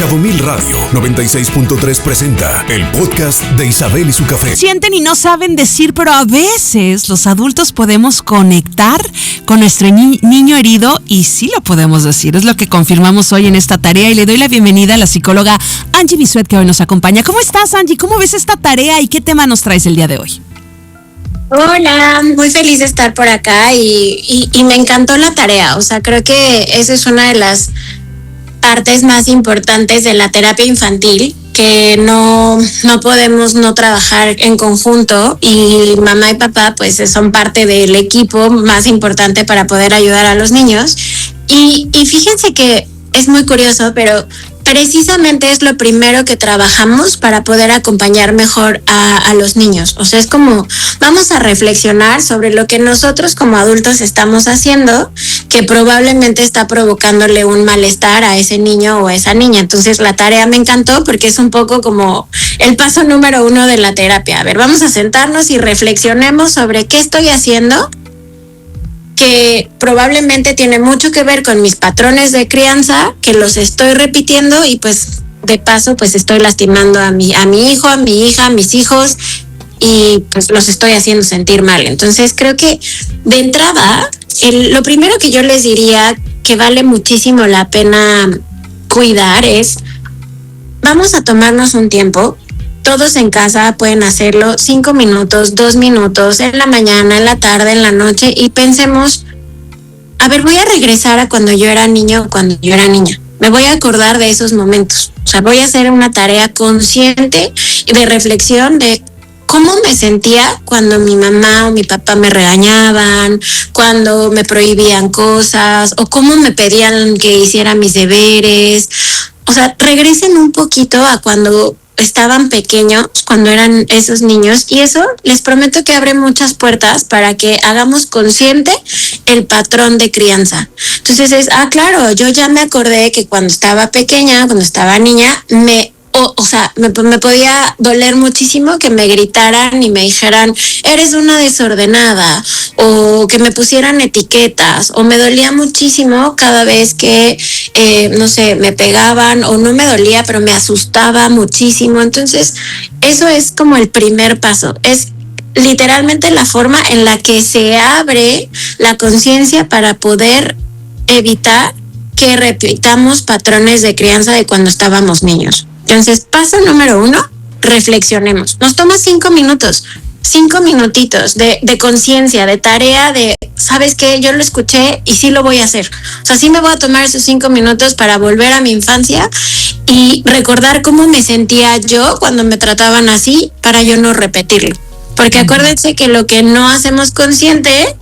Cabo Mil Radio 96.3 presenta el podcast de Isabel y su café. Sienten y no saben decir, pero a veces los adultos podemos conectar con nuestro niño herido y sí lo podemos decir. Es lo que confirmamos hoy en esta tarea y le doy la bienvenida a la psicóloga Angie Bisuet, que hoy nos acompaña. ¿Cómo estás, Angie? ¿Cómo ves esta tarea y qué tema nos traes el día de hoy? Hola, muy feliz de estar por acá y me encantó la tarea. O sea, creo que esa es una de las partes más importantes de la terapia infantil, que no podemos no trabajar en conjunto, y mamá y papá pues son parte del equipo más importante para poder ayudar a los niños. Y fíjense que es muy curioso, pero precisamente es lo primero que trabajamos para poder acompañar mejor a los niños. O sea, es como vamos a reflexionar sobre lo que nosotros como adultos estamos haciendo, que probablemente está provocándole un malestar a ese niño o a esa niña. Entonces la tarea me encantó porque es un poco como el paso número 1 de la terapia. A ver, vamos a sentarnos y reflexionemos sobre qué estoy haciendo que probablemente tiene mucho que ver con mis patrones de crianza, que los estoy repitiendo y pues de paso pues estoy lastimando a mi hijo, a mi hija, a mis hijos, y pues los estoy haciendo sentir mal. Entonces creo que de entrada lo primero que yo les diría que vale muchísimo la pena cuidar es: vamos a tomarnos un tiempo. Todos en casa pueden hacerlo 5 minutos, 2 minutos, en la mañana, en la tarde, en la noche, y pensemos, a ver, voy a regresar a cuando yo era niño o cuando yo era niña. Me voy a acordar de esos momentos. O sea, voy a hacer una tarea consciente de reflexión de cómo me sentía cuando mi mamá o mi papá me regañaban, cuando me prohibían cosas, o cómo me pedían que hiciera mis deberes. O sea, regresen un poquito a cuando estaban pequeños, cuando eran esos niños, y eso les prometo que abre muchas puertas para que hagamos consciente el patrón de crianza. Entonces claro, yo ya me acordé que cuando estaba pequeña, cuando estaba niña, me podía doler muchísimo que me gritaran y me dijeran eres una desordenada, o que me pusieran etiquetas, o me dolía muchísimo cada vez que me pegaban, o no me dolía pero me asustaba muchísimo. Entonces eso es como el primer paso, es literalmente la forma en la que se abre la conciencia para poder evitar que repitamos patrones de crianza de cuando estábamos niños. Entonces, paso número 1, reflexionemos. Nos toma 5 minutos, 5 minutitos de conciencia, de tarea, de, ¿sabes qué? Yo lo escuché y sí lo voy a hacer. O sea, sí me voy a tomar esos 5 minutos para volver a mi infancia y recordar cómo me sentía yo cuando me trataban así, para yo no repetirlo. Porque acuérdense que lo que no hacemos consciente,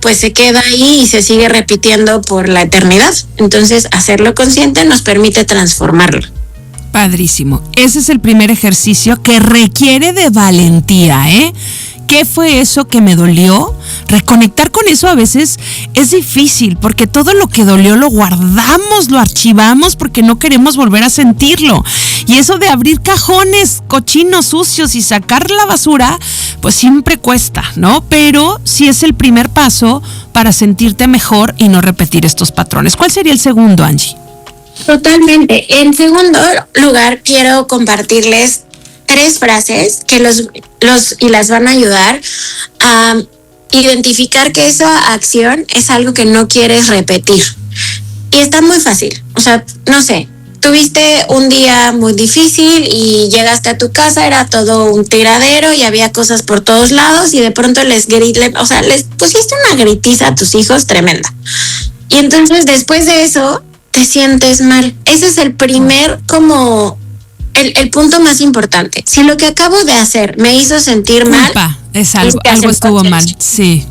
pues se queda ahí y se sigue repitiendo por la eternidad. Entonces, hacerlo consciente nos permite transformarlo. Padrísimo. Ese es el primer ejercicio que requiere de valentía, ¿eh? ¿Qué fue eso que me dolió? Reconectar con eso a veces es difícil, porque todo lo que dolió lo guardamos, lo archivamos porque no queremos volver a sentirlo. Y eso de abrir cajones cochinos, sucios y sacar la basura, pues siempre cuesta, ¿no? Pero sí es el primer paso para sentirte mejor y no repetir estos patrones. ¿Cuál sería el segundo, Angie? Totalmente. En segundo lugar, quiero compartirles 3 frases que las van a ayudar a identificar que esa acción es algo que no quieres repetir. Y está muy fácil. O sea, no sé, tuviste un día muy difícil y llegaste a tu casa, era todo un tiradero y había cosas por todos lados, y de pronto les pusiste una gritiza a tus hijos tremenda. Y entonces después de eso te sientes mal. Ese es el primer, como el punto más importante. Si lo que acabo de hacer me hizo sentir mal, algo estuvo mal. Sí.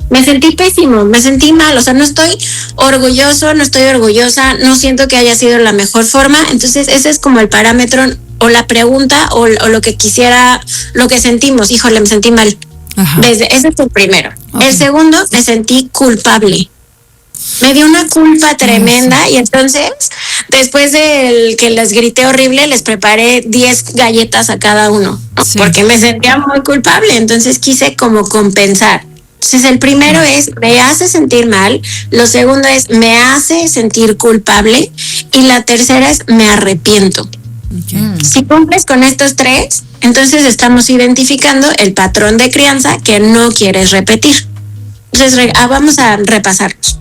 Me sentí pésimo, me sentí mal. O sea, no estoy orgulloso, no estoy orgullosa, no siento que haya sido la mejor forma. Entonces ese es como el parámetro o la pregunta o lo que sentimos. Híjole, me sentí mal. Ese es el primero. Okay. El segundo, me sentí culpable. Me dio una culpa tremenda, y entonces, después de que les grité horrible, les preparé 10 galletas a cada uno, ¿no? Sí. Porque me sentía muy culpable, entonces quise como compensar. Entonces el primero es, me hace sentir mal, lo segundo es, me hace sentir culpable, y la tercera es me arrepiento. Okay. Si cumples con estos 3, entonces estamos identificando el patrón de crianza que no quieres repetir. Entonces vamos a repasarlos.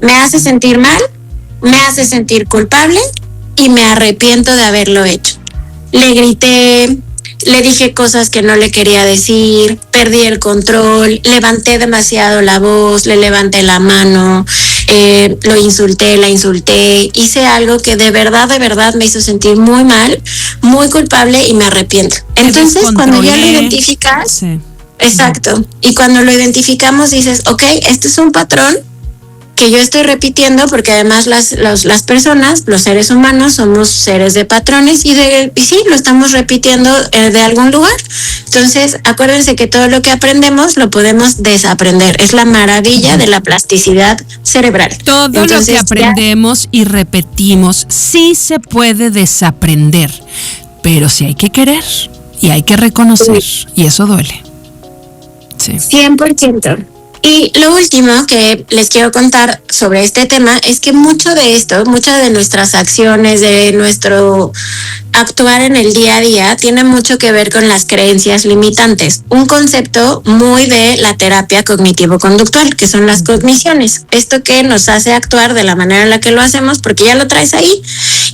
Me hace sentir mal, me hace sentir culpable y me arrepiento de haberlo hecho. Le grité, le dije cosas que no le quería decir, perdí el control, levanté demasiado la voz, le levanté la mano, lo insulté, la insulté, hice algo que de verdad me hizo sentir muy mal, muy culpable y me arrepiento. Entonces, cuando ya lo identificas, sí. Exacto, y cuando lo identificamos dices, ok, este es un patrón que yo estoy repitiendo, porque además las personas, los seres humanos, somos seres de patrones y sí, lo estamos repitiendo de algún lugar. Entonces, acuérdense que todo lo que aprendemos lo podemos desaprender. Es la maravilla de la plasticidad cerebral. Todo lo que aprendemos y repetimos sí se puede desaprender, pero sí hay que querer y hay que reconocer, y eso duele. Sí. 100%. Y lo último que les quiero contar sobre este tema es que mucho de esto, muchas de nuestras acciones, de nuestro actuar en el día a día, tiene mucho que ver con las creencias limitantes. Un concepto muy de la terapia cognitivo-conductual, que son las cogniciones. Esto que nos hace actuar de la manera en la que lo hacemos, porque ya lo traes ahí.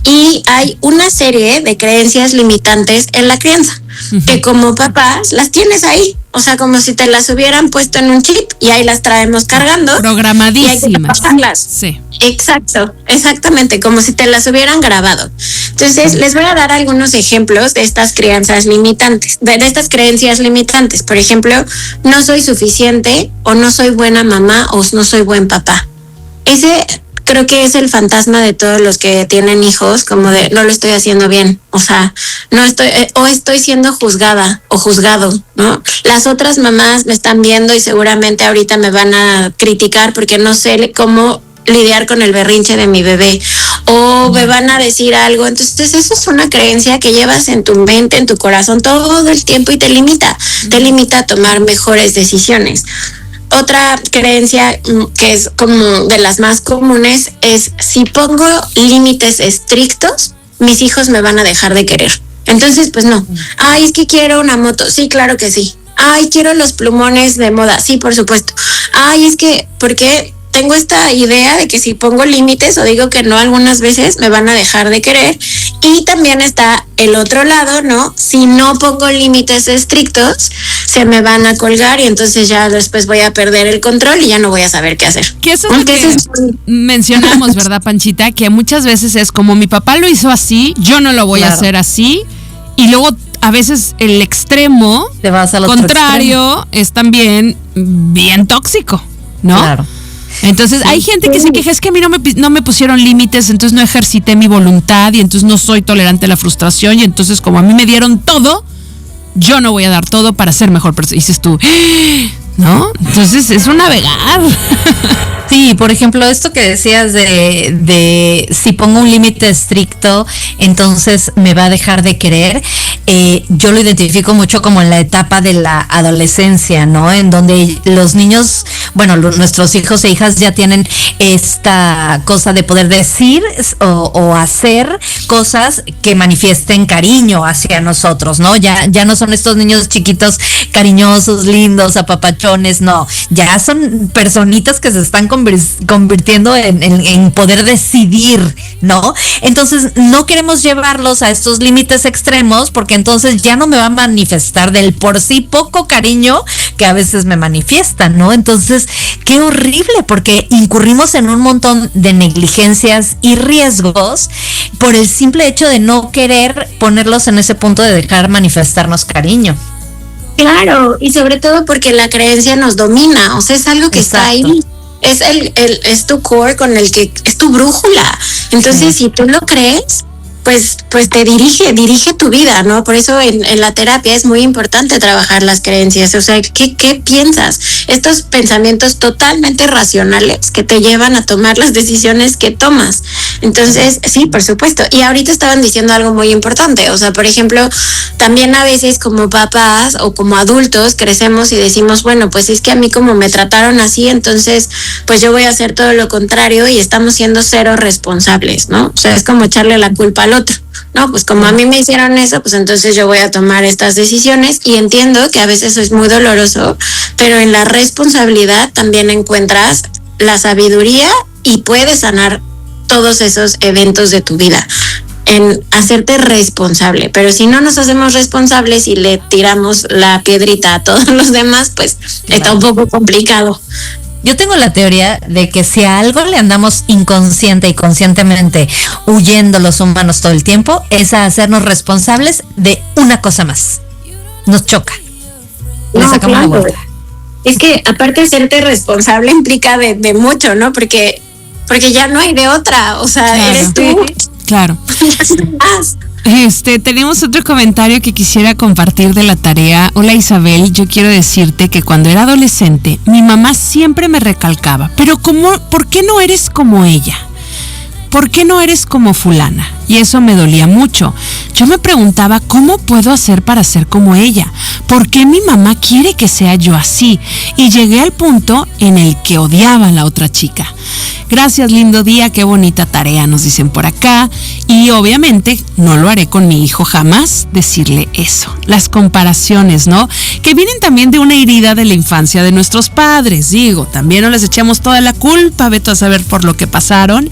Y hay una serie de creencias limitantes en la crianza, que como papás las tienes ahí. O sea, como si te las hubieran puesto en un chip y ahí las traemos cargando. Programadísimas. Y hay que pasarlas. Sí. Exacto, exactamente, como si te las hubieran grabado. Entonces, les voy a dar algunos ejemplos de estas crianzas limitantes, de estas creencias limitantes. Por ejemplo, no soy suficiente, o no soy buena mamá, o no soy buen papá. Ese creo que es el fantasma de todos los que tienen hijos, como de no lo estoy haciendo bien, o sea, no estoy, o estoy siendo juzgada o juzgado, ¿no? Las otras mamás me están viendo y seguramente ahorita me van a criticar porque no sé cómo lidiar con el berrinche de mi bebé, o me van a decir algo. Entonces eso es una creencia que llevas en tu mente, en tu corazón todo el tiempo, y te limita a tomar mejores decisiones. Otra creencia que es como de las más comunes es: si pongo límites estrictos, mis hijos me van a dejar de querer. Entonces, pues no. Ay, es que quiero una moto. Sí, claro que sí. Ay, quiero los plumones de moda. Sí, por supuesto. Ay, es que, ¿por qué? Tengo esta idea de que si pongo límites o digo que no algunas veces, me van a dejar de querer. Y también está el otro lado, ¿no? Si no pongo límites estrictos, se me van a colgar y entonces ya después voy a perder el control y ya no voy a saber qué hacer. Que eso es lo que mencionamos, ¿verdad, Panchita? Que muchas veces es como mi papá lo hizo así, yo no lo voy a hacer así. Y luego a veces el extremo te vas al contrario es también bien tóxico, ¿no? Claro. Entonces hay gente que se queja, es que a mí no me pusieron límites, entonces no ejercité mi voluntad y entonces no soy tolerante a la frustración, y entonces como a mí me dieron todo, yo no voy a dar todo para ser mejor persona. Y dices tú, ¿no? Entonces es un navegar. Sí, por ejemplo, esto que decías de si pongo un límite estricto, entonces me va a dejar de querer. Yo lo identifico mucho como en la etapa de la adolescencia, ¿no? En donde los niños, bueno, nuestros hijos e hijas ya tienen esta cosa de poder decir o hacer cosas que manifiesten cariño hacia nosotros, ¿no? Ya no son estos niños chiquitos cariñosos, lindos, apapachones, no. Ya son personitas que se están convirtiendo en poder decidir, ¿no? Entonces no queremos llevarlos a estos límites extremos, porque entonces ya no me va a manifestar del por sí poco cariño que a veces me manifiestan, ¿no? Entonces, qué horrible, porque incurrimos en un montón de negligencias y riesgos por el simple hecho de no querer ponerlos en ese punto de dejar manifestarnos cariño. Claro, y sobre todo porque la creencia nos domina, o sea, es algo que está ahí. Es tu core con el que es tu brújula. Entonces, si tú lo crees, pues te dirige tu vida, ¿no? Por eso en la terapia es muy importante trabajar las creencias. O sea, ¿qué piensas? Estos pensamientos totalmente racionales que te llevan a tomar las decisiones que tomas. Entonces, sí, por supuesto. Y ahorita estaban diciendo algo muy importante. O sea, por ejemplo, también a veces como papás o como adultos crecemos y decimos, bueno, pues es que a mí como me trataron así, entonces pues yo voy a hacer todo lo contrario y estamos siendo cero responsables, ¿no? O sea, es como echarle la culpa al otro. No, pues como a mí me hicieron eso, pues entonces yo voy a tomar estas decisiones, y entiendo que a veces es muy doloroso, pero en la responsabilidad también encuentras la sabiduría y puedes sanar todos esos eventos de tu vida, en hacerte responsable. Pero si no nos hacemos responsables y le tiramos la piedrita a todos los demás, pues está un poco complicado. Yo tengo la teoría de que si a algo le andamos inconsciente y conscientemente huyendo los humanos todo el tiempo, es a hacernos responsables de una cosa más. Nos choca. Le sacamos la vuelta. Es que aparte hacerte responsable implica de mucho, ¿no? Porque ya no hay de otra. O sea, claro, eres tú. Claro. Tenemos otro comentario que quisiera compartir de la tarea. Hola Isabel, yo quiero decirte que cuando era adolescente, mi mamá siempre me recalcaba, pero ¿por qué no eres como ella? ¿Por qué no eres como fulana? Y eso me dolía mucho. Yo me preguntaba, ¿cómo puedo hacer para ser como ella? ¿Por qué mi mamá quiere que sea yo así? Y llegué al punto en el que odiaba a la otra chica. Gracias, lindo día, qué bonita tarea, nos dicen por acá. Y obviamente no lo haré con mi hijo jamás, decirle eso. Las comparaciones, ¿no? Que vienen también de una herida de la infancia de nuestros padres. Digo, también no les echamos toda la culpa, vete a saber por lo que pasaron.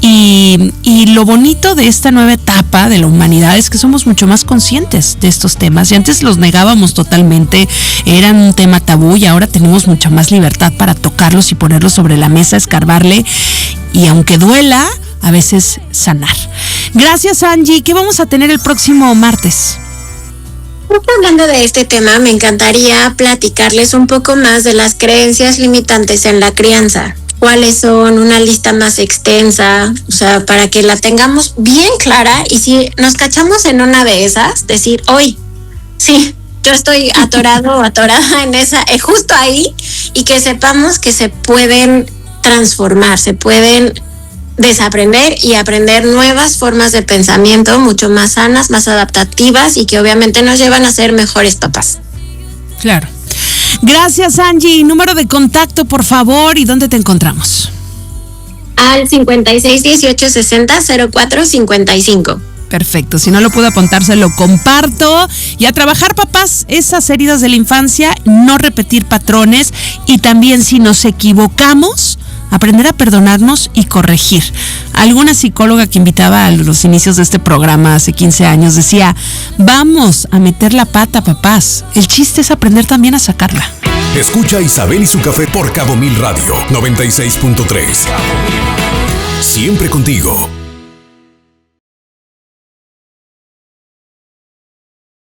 Y lo bonito de esta nueva etapa de la humanidad es que somos mucho más conscientes de estos temas. Y antes los negábamos totalmente, eran un tema tabú, y ahora tenemos mucha más libertad para tocarlos y ponerlos sobre la mesa, escarbarle, y aunque duela, a veces sanar. Gracias, Angie. ¿Qué vamos a tener el próximo martes? Hablando de este tema, me encantaría platicarles un poco más de las creencias limitantes en la crianza. ¿Cuáles son? Una lista más extensa, o sea, para que la tengamos bien clara, y si nos cachamos en una de esas, decir, hoy, sí, yo estoy atorado o atorada en esa, justo ahí, y que sepamos que se pueden transformar, se pueden desaprender y aprender nuevas formas de pensamiento mucho más sanas, más adaptativas, y que obviamente nos llevan a ser mejores papás. Claro. Gracias, Angie. Número de contacto, por favor, ¿y dónde te encontramos? Al 56 18 60 04 55. Perfecto, si no lo puedo apuntar, se lo comparto. Y a trabajar, papás, esas heridas de la infancia, no repetir patrones, y también si nos equivocamos, aprender a perdonarnos y corregir. Alguna psicóloga que invitaba a los inicios de este programa hace 15 años decía, vamos a meter la pata, papás. El chiste es aprender también a sacarla. Escucha a Isabel y su café por Cabo Mil Radio 96.3. Siempre contigo.